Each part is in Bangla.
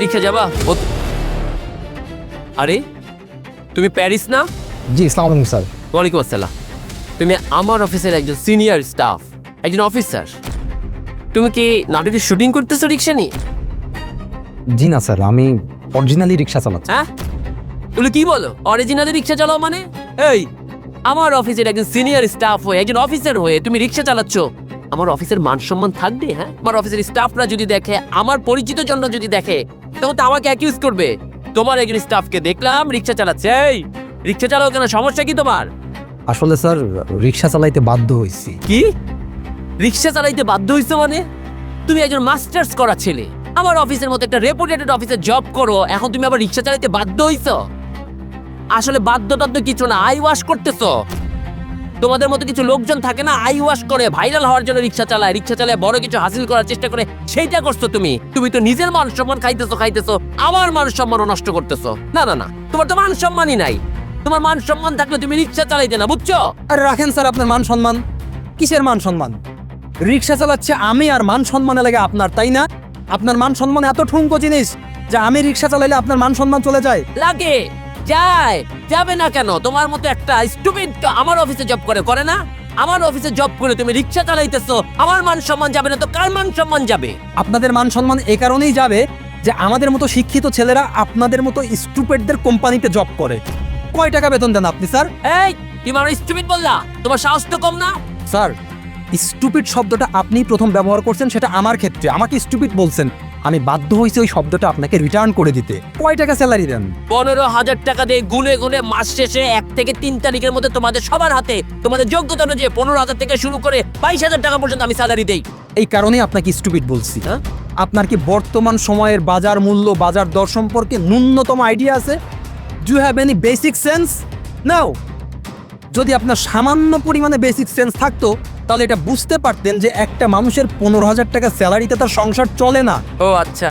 রিক্সা যাবা? আরে তুমি প্যারিস না? জি, আসসালামু আলাইকুম স্যার। ওয়ালাইকুম আসসালাম। তুমি আমার অফিসের একজন সিনিয়র স্টাফ, একজন অফিসার। তুমি কি নাটকে শুটিং করতেছো রিক্সা নিয়ে? জি না স্যার, আমি অরিজিনালি রিক্সা চালাচ্ছি। হ্যাঁ, তুমি কি বলো? অরিজিনালি রিক্সা চালাও মানে? এই, আমার অফিসের একজন সিনিয়র স্টাফ হয়ে, একজন অফিসার হয়ে তুমি রিক্সা চালাচ্ছ, আমার অফিসের মান সম্মান থাকবে? হ্যাঁ, আমার অফিসের স্টাফরা যদি দেখে, আমার পরিচিত জন যদি দেখে, তখন তো আমাকে অ্যাকিউজ করবে। তোমার একজন স্টাফকে দেখলাম রিক্সা চালাচ্ছে। এই, রিক্সা চালাও কেন? সমস্যা কি তোমার? আসলে স্যার, রিক্সা চালাইতে বাধ্য হয়েছি। কি? রিক্সা চালাইতে বাধ্য হইছো মানে? তুমি একজন মাস্টার্স করা ছেলে, আমার অফিসের মতো একটা রেপুটেটেড অফিসে জব করো, এখন তুমি আবার রিক্সা চালাইতে বাধ্য হইছো? আসলে বাধ্যটাধ্য কিছু না, আই ওয়াশ করতেছো। তোমাদের মতো কিছু লোকজন থাকে না, আই ওয়াশ করে ভাইরাল হওয়ার জন্য রিক্সা চালায়, রিক্সা চালায় বড় কিছু হাসিল করার চেষ্টা করে, সেইটা করছো তুমি। তুমি তো নিজের মান সম্মান খাইতেছো, আমার মান সম্মানও নষ্ট করতেছো। না না না, তোমার তো মান সম্মানই নাই। তোমার মান সম্মান থাকলে তুমি রিক্সা চালাইতে না, বুঝছো? আরে রাখেন স্যার আপনার মান সম্মান। কিসের মান সম্মান? রিক্সা চালাচ্ছে আমি, আর মান সম্মানে লাগে আপনার, তাই না? আপনার মান সম্মান এত ঠুনকো জিনিস যে আমি রিক্সা চালাইলে আপনার মান সম্মান চলে যায়? লাগে, যায়, যাবে না কেন? তোমার মতো একটা স্টুপিড আমার অফিসে জব করে না? আমার অফিসে জব করে তুমি রিক্সা চালাইতেছো, আমার মান সম্মান যাবে না তো কার মান সম্মান যাবে? আপনাদের মান সম্মান এই কারণেই যাবে যে আমাদের মতো শিক্ষিত ছেলেরা আপনাদের মতো স্টুপিডদের কোম্পানিতে জব করে। কয় টাকা বেতন দেন আপনি স্যার? এই, তুমি আমার স্টুপিড বললা? তোমার সাহস তো কম না? স্যার, স্টুপিড শব্দটা আপনি প্রথম ব্যবহার করছেন, সেটা আমার ক্ষেত্রে। আমাকে স্টুপিড বলছেন, আমি বাধ্য হয়েছি ওই শব্দটা আপনাকে রিটার্ন করে দিতে। কয় টাকা স্যালারি দেন? 15,000 টাকা দিয়ে গুনে গুনে মাস শেষে 1 থেকে 3 তারিখের মধ্যে তোমাদের সবার হাতে তোমাদের যোগ্যতা অনুযায়ী 15,000 থেকে শুরু করে 22,000 টাকা পর্যন্ত আমি স্যালারি দেই। এই কারণেই আপনাকে স্টুপিড বলছি। হ্যাঁ? আপনার কি বর্তমান সময়ের বাজার মূল্য, বাজার দর সম্পর্কে ন্যূনতম আইডিয়া আছে? Do have any basic sense? Now, যদি আপনার সামান্য পরিমাণে বেসিক সেন্স থাকতো তাহলে এটা বুঝতে পারতেন যে একটা মানুষের 15,000 টাকা স্যালারিতে তার সংসার চলে না। ও আচ্ছা,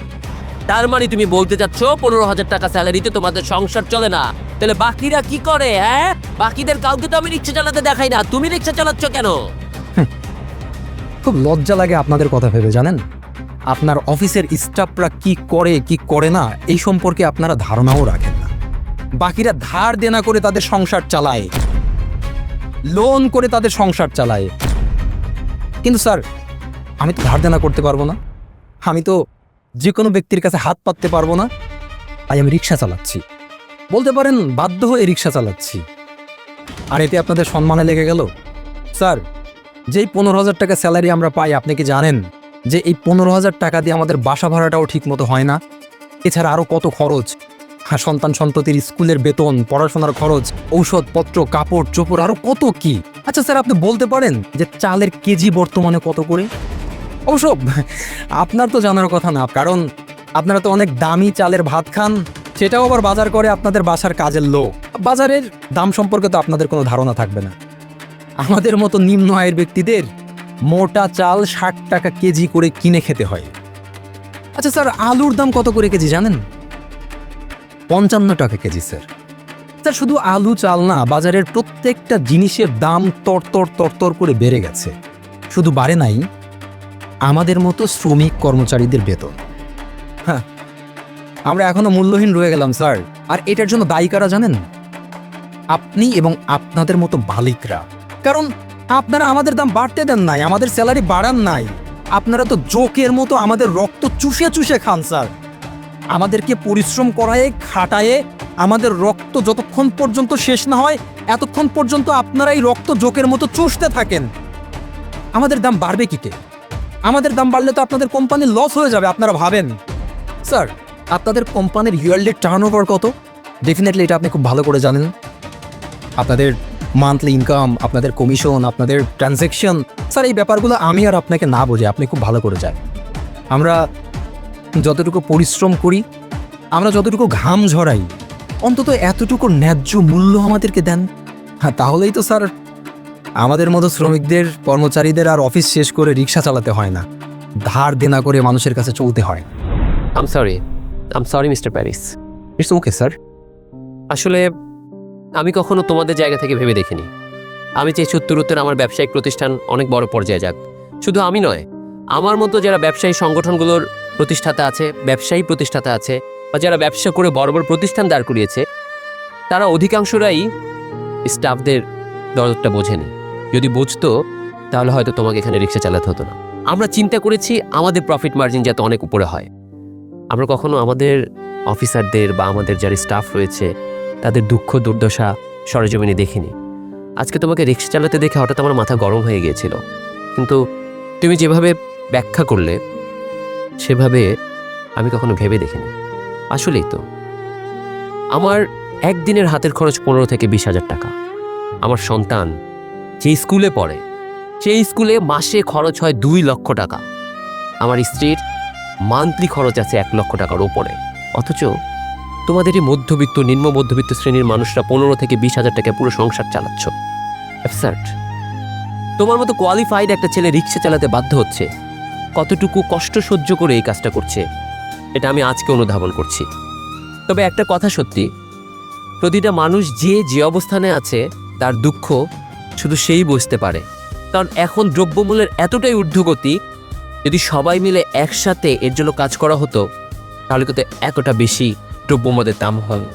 তার মানে তুমি বলতে চাচ্ছ 15,000 টাকা স্যালারিতে তোমাদের সংসার চলে না? তাহলে বাকিরা কি করে? হ্যাঁ, বাকিদের কাউকে তো আমি রিক্সা চালাতে দেখাই না, তুমি রিক্সা চালাচ্ছ কেন? খুব লজ্জা লাগে আপনাদের কথা ভেবে, জানেন? আপনার অফিসের স্টাফরা কি করে কি করে না এই সম্পর্কে আপনারা ধারণাও রাখেন না। বাকিরা ধার দেনা করে তাদের সংসার চালায়, লোন করে তাদের সংসার চালায়। কিন্তু স্যার, আমি তো ধার দেনা করতে পারবো না, আমি তো যে কোনো ব্যক্তির কাছে হাত পাততে পারবো না, তাই আমি রিক্সা চালাচ্ছি। বলতে পারেন বাধ্য হয়ে রিক্সা চালাচ্ছি। আর এতে আপনাদের সম্মানে লেগে গেল? স্যার, যেই 15,000 টাকা স্যালারি আমরা পাই, আপনি কি জানেন যে এই 15,000 টাকা দিয়ে আমাদের বাসা ভাড়াটাও ঠিক মতো হয় না? এছাড়া আরও কত খরচ, সন্তান সন্ততির স্কুলের বেতন, পড়াশোনার খরচ, ঔষধপত্র, কাপড় চোপড়, আরও কত কি। আচ্ছা স্যার, আপনি বলতে পারেন যে চালের কেজি বর্তমানে কত করে? অবশ্য আপনার তো জানার কথা না, কারণ আপনারা তো অনেক দামি চালের ভাত খান, সেটাও আবার বাজার করে আপনাদের বাসার কাজের লোক। বাজারের দাম সম্পর্কে তো আপনাদের কোনো ধারণা থাকবে না। আমাদের মতো নিম্ন আয়ের ব্যক্তিদের মোটা চাল 60 টাকা কেজি করে কিনে খেতে হয়। আচ্ছা স্যার, আলুর দাম কত করে কেজি জানেন? 55 টাকা কেজি স্যার। স্যার, শুধু আলু চাল না, বাজারের প্রত্যেকটা জিনিসের দাম তরতর করে বেড়ে গেছে। শুধু বাড়ে নাই আমাদের মতো শ্রমিক কর্মচারীদের বেতন। হ্যাঁ, আমরা এখনো মূল্যহীন রয়ে গেলাম স্যার। আর এটার জন্য দায়ী কারা জানেন? আপনি এবং আপনাদের মতো বালিকরা। কারণ আপনারা আমাদের দাম বাড়তে দেন নাই, আমাদের স্যালারি বাড়ান নাই। আপনারা তো জোকের মতো আমাদের রক্ত চুষে চুষে খান স্যার। আমাদেরকে পরিশ্রম করায়, খাটায়ে আমাদের রক্ত যতক্ষণ পর্যন্ত শেষ না হয়, এতক্ষণ পর্যন্ত আপনারাই রক্ত জোকের মতো চুষতে থাকেন। আমাদের দাম বাড়বে কি কে? আমাদের দাম বাড়লে তো আপনাদের কোম্পানির লস হয়ে যাবে। আপনারা ভাবেন স্যার, আপনাদের কোম্পানির ইয়ারলি টার্নওভার কত? ডেফিনেটলি এটা আপনি খুব ভালো করে জানেন। আপনাদের মান্থলি ইনকাম, আপনাদের কমিশন, আপনাদের ট্রানজ্যাকশন, স্যার এই ব্যাপারগুলো আমি আর আপনাকে না বোঝে, আপনি খুব ভালো করে জানেন। আমরা যতটুকু পরিশ্রম করি, আমরা যতটুকু ঘাম ঝরাই, অন্তত এতটুকু ন্যায্য মূল্য আমাদেরকে দেন। হ্যাঁ, তাহলেই তো স্যার আমাদের মতো শ্রমিকদের, কর্মচারীদের আর অফিস শেষ করে রিক্সা চালাতে হয় না, ধার দেনা করে মানুষের কাছে চলতে হয়। I'm sorry mister Paris. It's okay sir. আসলে আমি কখনো তোমাদের জায়গা থেকে ভেবে দেখিনি। আমি চাই সত্যি আমার ব্যবসায়িক প্রতিষ্ঠান অনেক বড় পর্যায়ে যাক। শুধু আমি নয়, আমার মতো যারা ব্যবসায়ী সংগঠনগুলোর প্রতিষ্ঠাতা আছে, ব্যবসায়ী প্রতিষ্ঠাতা আছে, বা যারা ব্যবসা করে বড় বড় প্রতিষ্ঠান দাঁড় করিয়েছে, তারা অধিকাংশরাই স্টাফদের দরদটা বোঝেনি। যদি বুঝতো তাহলে হয়তো তোমাকে এখানে রিক্সা চালাতে হতো না। আমরা চিন্তা করেছি আমাদের প্রফিট মার্জিন যাতে অনেক উপরে হয়। আমরা কখনো আমাদের অফিসারদের বা আমাদের যারা স্টাফ রয়েছে তাদের দুঃখ দুর্দশা সরেজমিনে দেখিনি। আজকে তোমাকে রিক্সা চালাতে দেখে হঠাৎ আমার মাথা গরম হয়ে গিয়েছিল, কিন্তু তুমি যেভাবে ব্যাখ্যা করলে সেভাবে আমি কখনো ভেবে দেখিনি। আসলেই তো আমার একদিনের হাতের খরচ 15 থেকে 20,000 টাকা। আমার সন্তান যে স্কুলে পড়ে সেই স্কুলে মাসে খরচ হয় 2 লক্ষ টাকা। আমার স্ত্রীর মান্থলি খরচ আছে 1 লক্ষ টাকার ওপরে। অথচ তোমাদের এই মধ্যবিত্ত নিম্ন মধ্যবিত্ত শ্রেণীর মানুষরা 15 থেকে 20,000 টাকা পুরো সংসার চালাচ্ছ। অ্যাবসার্ড। তোমার মতো কোয়ালিফাইড একটা ছেলে রিক্সা চালাতে বাধ্য হচ্ছে, কতটুকু কষ্ট সহ্য করে এই কাজটা করছে এটা আমি আজকে অনুধাবন করছি। তবে একটা কথা সত্যি, প্রতিটা মানুষ যে যে অবস্থানে আছে তার দুঃখ শুধু সেই বুঝতে পারে। কারণ এখন দ্রব্যমূল্যের এতটাই ঊর্ধ্বগতি, যদি সবাই মিলে একসাথে এর জন্য কাজ করা হতো তাহলে কিন্তু এতটা বেশি দ্রব্যমূল্যের দাম হয়।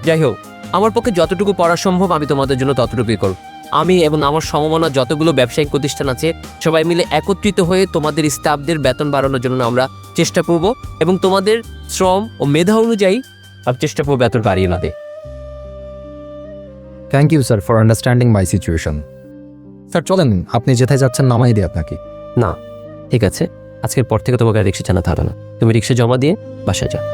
যাই হোক, আমার পক্ষে যতটুকু পড়া সম্ভব আমি তোমাদের জন্য ততটুকুই করব। আমি এবং আমার সমমনা যতগুলো ব্যবসায়িক প্রতিষ্ঠান আছে সবাই মিলে একত্রিত হয়ে তোমাদের স্টাফদের বেতন বাড়ানোর জন্য আমরা চেষ্টা করব, এবং তোমাদের শ্রম ও মেধা অনুযায়ী আমি চেষ্টা করবো বেতন বাড়িয়ে না দেয়। Thank you sir for understanding my situation. Sir চলেন, আপনি যেথায় যাচ্ছেন নামাই দিই আপনাকে। না, ঠিক আছে, আজকের পর থেকে তোমাকে আর রিক্সা চালাতে হবে না। তুমি রিক্সা জমা দিয়ে বাসায় যাও।